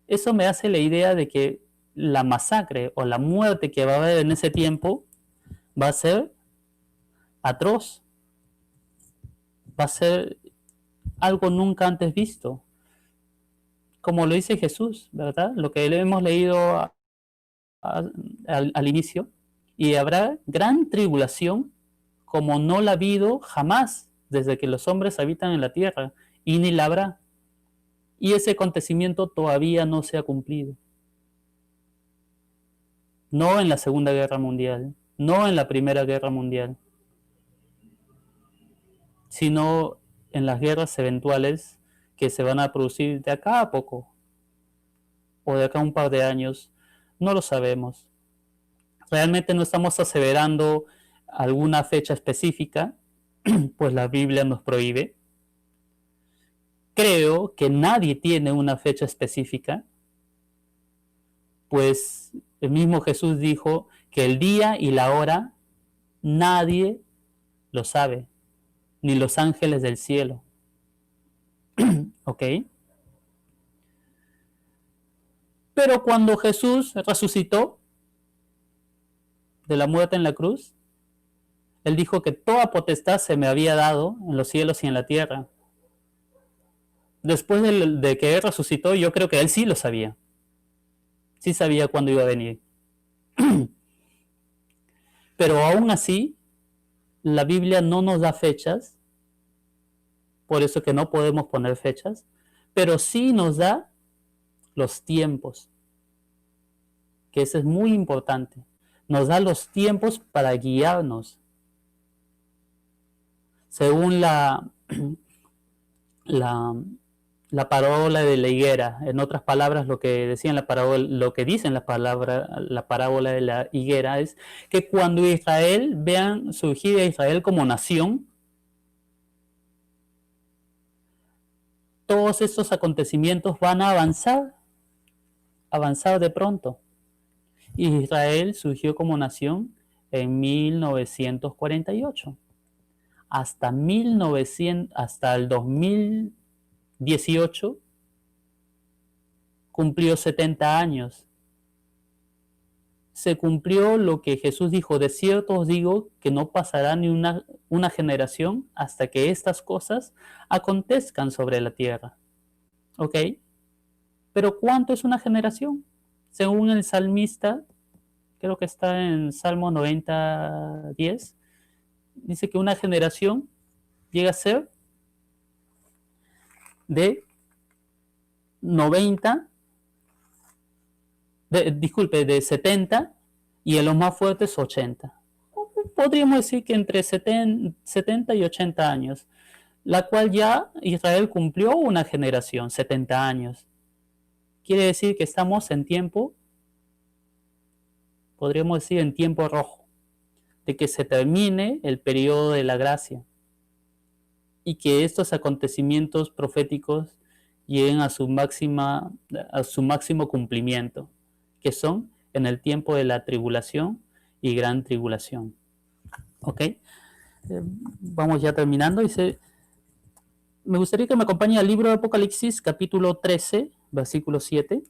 Eso me hace la idea de que la masacre o la muerte que va a haber en ese tiempo va a ser atroz, va a ser algo nunca antes visto, como lo dice Jesús, ¿verdad? Lo que hemos leído al inicio, y habrá gran tribulación como no la ha habido jamás desde que los hombres habitan en la tierra, y ni la habrá. Y ese acontecimiento todavía no se ha cumplido. no en la Segunda Guerra Mundial, no en la Primera Guerra Mundial, sino en las guerras eventuales que se van a producir de acá a poco o de acá a un par de años, no lo sabemos. Realmente no estamos aseverando alguna fecha específica, pues la Biblia nos prohíbe. Creo que nadie tiene una fecha específica, pues el mismo Jesús dijo que el día y la hora nadie lo sabe, ni los ángeles del cielo. ¿Ok? Pero cuando Jesús resucitó de la muerte en la cruz, Él dijo que toda potestad se me había dado en los cielos y en la tierra. Después de que Él resucitó, yo creo que Él sí lo sabía. Sí sabía cuándo iba a venir. Pero aún así, la Biblia no nos da fechas, por eso que no podemos poner fechas, pero sí nos da los tiempos, que eso es muy importante. Nos da los tiempos para guiarnos. Según la, la parábola de la higuera, en otras palabras, lo que decían la parábola, lo que dicen la parábola de la higuera es que cuando Israel vean surgir a Israel como nación, todos estos acontecimientos van a avanzar de pronto. Israel surgió como nación en 1948. Hasta el 2018 cumplió 70 años. Se cumplió lo que Jesús dijo: de cierto os digo que no pasará ni una generación hasta que estas cosas acontezcan sobre la tierra. ¿Ok? Pero ¿cuánto es una generación? Según el salmista, creo que está en Salmo 90:10, dice que una generación llega a ser de 90, de 70, y en los más fuertes 80. Podríamos decir que entre 70 y 80 años, la cual ya Israel cumplió una generación, 70 años. Quiere decir que estamos en tiempo, podríamos decir en tiempo rojo, de que se termine el periodo de la gracia y que estos acontecimientos proféticos lleguen a su máximo cumplimiento, que son en el tiempo de la tribulación y gran tribulación. ¿Ok? Vamos ya terminando. Dice, me gustaría que me acompañe al libro de Apocalipsis, capítulo 13, versículo 7.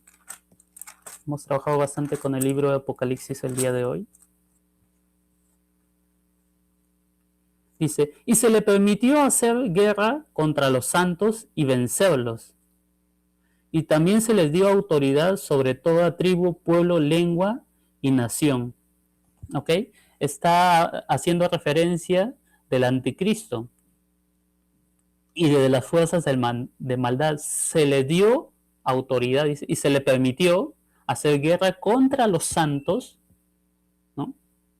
Hemos trabajado bastante con el libro de Apocalipsis el día de hoy. Dice, y se le permitió hacer guerra contra los santos y vencerlos. Y también se les dio autoridad sobre toda tribu, pueblo, lengua y nación. ¿Ok? Está haciendo referencia del anticristo y de las fuerzas de maldad. Se le dio autoridad y se le permitió hacer guerra contra los santos, ¿no?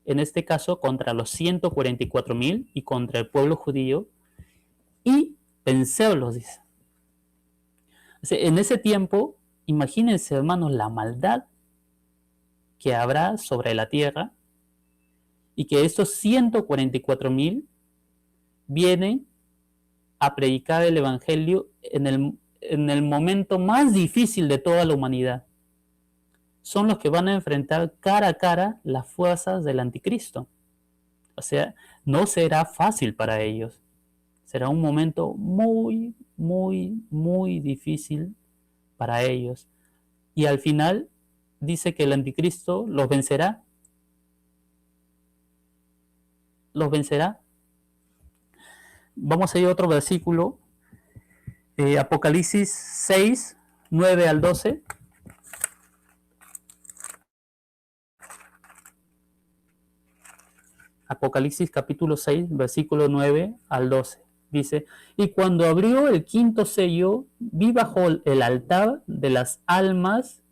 En este caso contra los 144,000 y contra el pueblo judío, y vencerlos, dice. En ese tiempo, imagínense, hermanos, la maldad que habrá sobre la tierra, y que estos 144,000 vienen a predicar el evangelio en el momento más difícil de toda la humanidad. Son los que van a enfrentar cara a cara las fuerzas del anticristo. O sea, no será fácil para ellos. Será un momento muy, muy, muy difícil para ellos. Y al final dice que el anticristo los vencerá. Los vencerá. Vamos a ir a otro versículo. Apocalipsis 6, 9 al 12. Apocalipsis capítulo 6, versículo 9 al 12. Dice, y cuando abrió el quinto sello, vi bajo el altar de las almas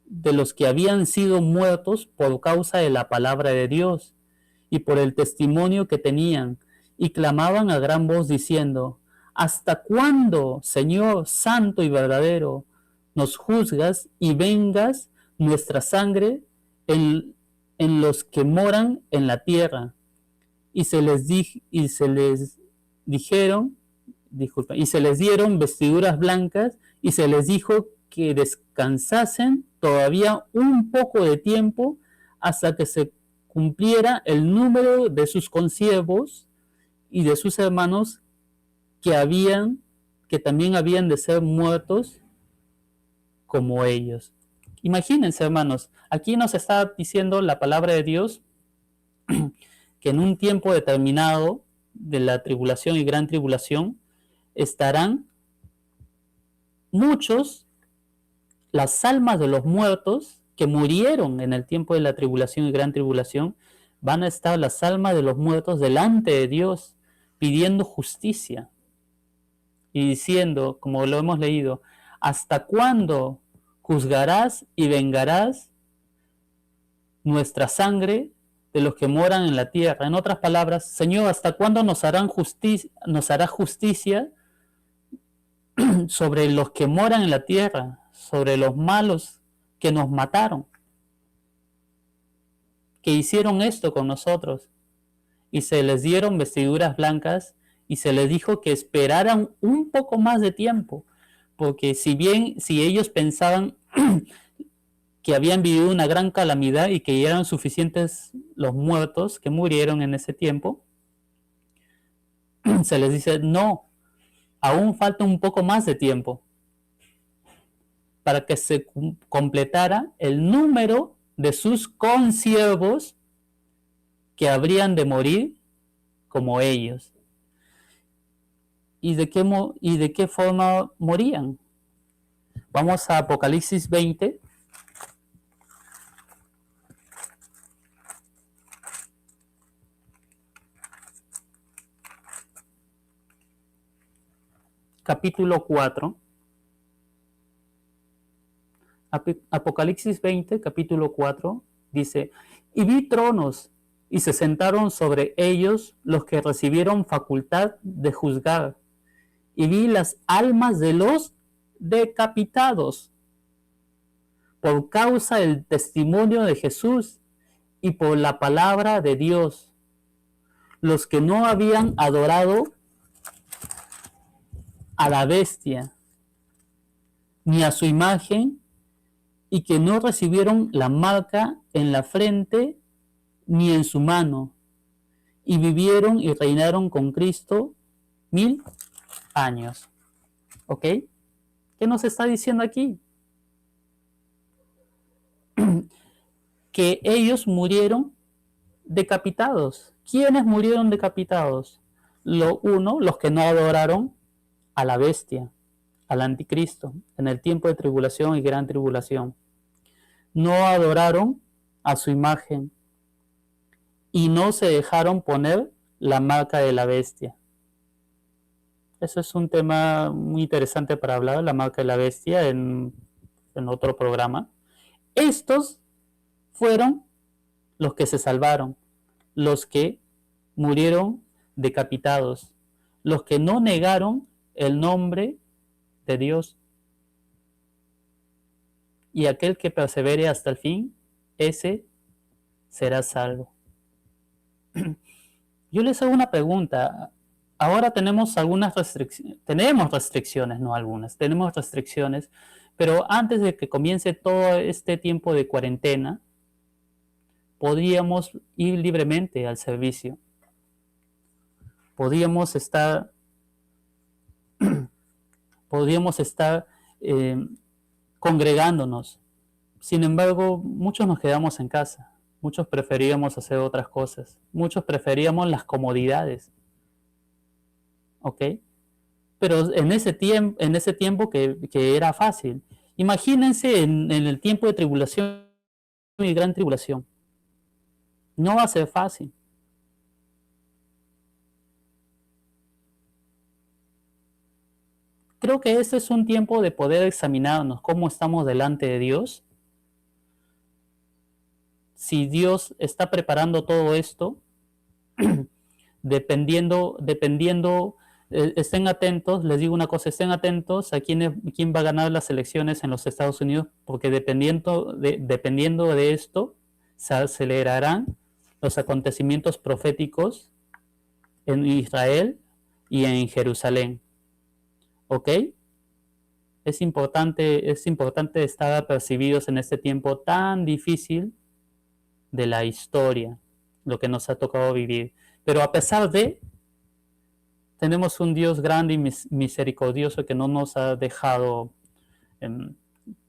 de los que habían sido muertos por causa de la palabra de Dios y por el testimonio que tenían, y clamaban a gran voz diciendo: ¿Hasta cuándo, Señor santo y verdadero, nos juzgas y vengas nuestra sangre en los que moran en la tierra? Y se les dijeron, disculpa, y se les dieron vestiduras blancas, y se les dijo que descansasen todavía un poco de tiempo hasta que se cumpliera el número de sus consiervos y de sus hermanos que también habían de ser muertos como ellos. Imagínense, hermanos, aquí nos está diciendo la palabra de Dios que en un tiempo determinado de la tribulación y gran tribulación estarán muchos, las almas de los muertos que murieron en el tiempo de la tribulación y gran tribulación, van a estar las almas de los muertos delante de Dios pidiendo justicia y diciendo, como lo hemos leído: ¿hasta cuándo juzgarás y vengarás nuestra sangre de los que moran en la tierra? En otras palabras, Señor, ¿hasta cuándo nos harás justicia sobre los que moran en la tierra, sobre los malos que nos mataron, que hicieron esto con nosotros? Y se les dieron vestiduras blancas y se les dijo que esperaran un poco más de tiempo, porque si ellos pensaban que habían vivido una gran calamidad y que eran suficientes los muertos que murieron en ese tiempo, se les dice: no, aún falta un poco más de tiempo para que se completara el número de sus consiervos que habrían de morir como ellos. ¿Y de qué forma morían? Vamos a Apocalipsis 20. Capítulo 4. Apocalipsis 20, capítulo 4, dice: y vi tronos, y se sentaron sobre ellos los que recibieron facultad de juzgar, y vi las almas de los decapitados por causa del testimonio de Jesús y por la palabra de Dios, los que no habían adorado a la bestia ni a su imagen, y que no recibieron la marca en la frente ni en su mano, y vivieron y reinaron con Cristo 1000 años. ¿Ok? ¿Qué nos está diciendo aquí? Que ellos murieron decapitados. ¿Quiénes murieron decapitados? Los que no adoraron a la bestia, al anticristo, en el tiempo de tribulación y gran tribulación. No adoraron a su imagen y no se dejaron poner la marca de la bestia. Eso es un tema muy interesante para hablar, la marca de la bestia, en otro programa. Estos fueron los que se salvaron, los que murieron decapitados, los que no negaron el nombre de Dios. Y aquel que persevere hasta el fin, ese será salvo. Yo les hago una pregunta. Ahora tenemos algunas restricciones, no algunas, tenemos restricciones, pero antes de que comience todo este tiempo de cuarentena, podríamos ir libremente al servicio. Podríamos estar congregándonos. Sin embargo, muchos nos quedamos en casa. Muchos preferíamos hacer otras cosas. Muchos preferíamos las comodidades. ¿Ok? Pero en ese tiempo que era fácil. Imagínense en el tiempo de tribulación y gran tribulación. No va a ser fácil. Creo que este es un tiempo de poder examinarnos cómo estamos delante de Dios si Dios está preparando todo esto, estén atentos, les digo una cosa, estén atentos a quién va a ganar las elecciones en los Estados Unidos, porque dependiendo de esto, se acelerarán los acontecimientos proféticos en Israel y en Jerusalén. ¿Ok? Es importante estar apercibidos en este tiempo tan difícil de la historia, lo que nos ha tocado vivir. Pero a pesar de, tenemos un Dios grande y misericordioso que no nos ha dejado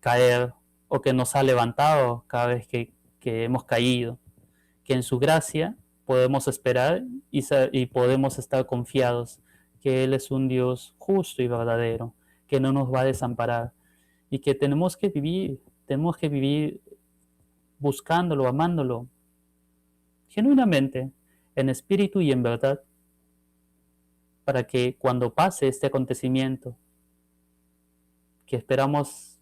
caer o que nos ha levantado cada vez que hemos caído, que en su gracia podemos esperar y podemos estar confiados que Él es un Dios justo y verdadero, que no nos va a desamparar y que tenemos que vivir buscándolo, amándolo, genuinamente, en espíritu y en verdad, para que cuando pase este acontecimiento, que esperamos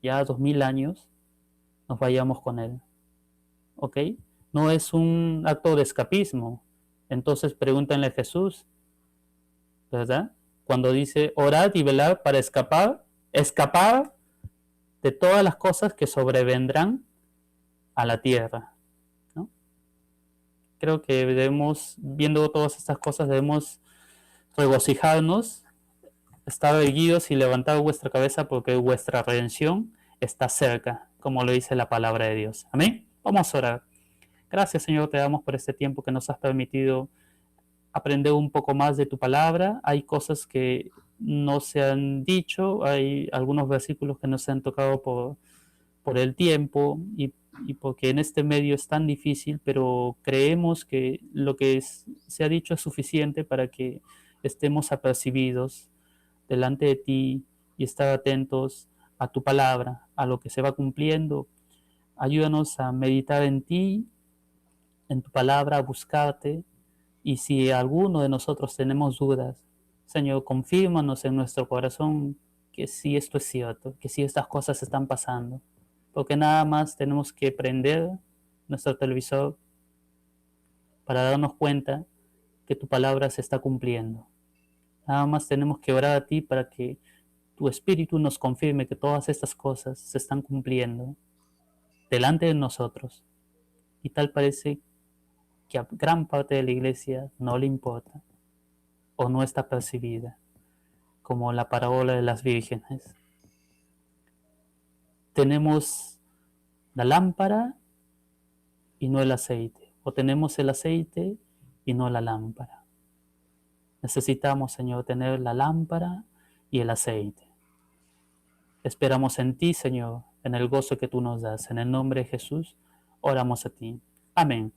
ya 2000 años, nos vayamos con Él. ¿Ok? No es un acto de escapismo. Entonces pregúntenle a Jesús, ¿verdad? Cuando dice, orad y velad para escapar de todas las cosas que sobrevendrán a la tierra, ¿no? Creo que viendo todas estas cosas, debemos regocijarnos, estar erguidos y levantar vuestra cabeza porque vuestra redención está cerca, como lo dice la palabra de Dios. Amén. Vamos a orar. Gracias, Señor, te damos por este tiempo que nos has permitido aprender un poco más de tu palabra. Hay cosas que no se han dicho, hay algunos versículos que no se han tocado por el tiempo y porque en este medio es tan difícil, pero creemos que lo que se ha dicho es suficiente para que estemos apercibidos delante de ti y estar atentos a tu palabra, a lo que se va cumpliendo. Ayúdanos a meditar en ti, en tu palabra, a buscarte. Y si alguno de nosotros tenemos dudas, Señor, confírmanos en nuestro corazón que sí esto es cierto, que sí estas cosas están pasando. Porque nada más tenemos que prender nuestro televisor para darnos cuenta que tu palabra se está cumpliendo. Nada más tenemos que orar a ti para que tu Espíritu nos confirme que todas estas cosas se están cumpliendo delante de nosotros. Y tal parece que a gran parte de la iglesia no le importa o no está percibida, como la parábola de las vírgenes. Tenemos la lámpara y no el aceite, o tenemos el aceite y no la lámpara. Necesitamos, Señor, tener la lámpara y el aceite. Esperamos en ti, Señor, en el gozo que tú nos das. En el nombre de Jesús, oramos a ti. Amén.